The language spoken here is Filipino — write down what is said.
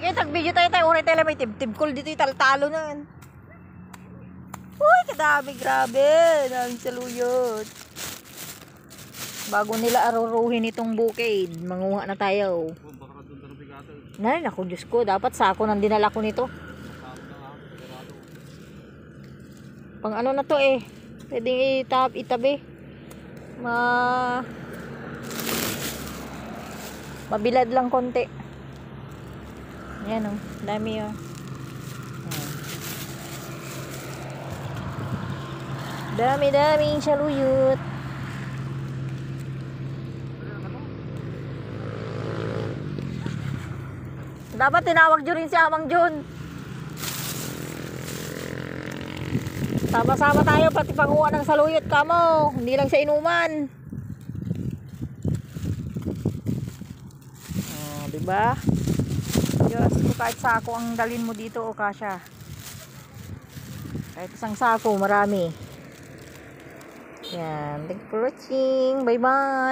Sige, tag-video tayo. Uray tayo may tib-tib call dito. Talo na. Uy, kadami. Grabe. Daming saluyot. Bago nila aruruhin itong bukid, manguha na tayo. Nay, naku, Diyos ko. Dapat sako nang dinala ko nito. Pang ano na to eh. Pwedeng itabi. Mabilad lang konti. Yan o. Dami o. Dami-daming saluyot. Dapat tinawag nyo rin si Amang Jun. Sama-sama tayo pati panguha ng saluyot kamo. Hindi lang sa inuman. Oh, diba? Diyos ko, kahit sako ang dalin mo dito o kasya. Kahit isang sako, marami. Yan. Thank you for watching. Bye-bye.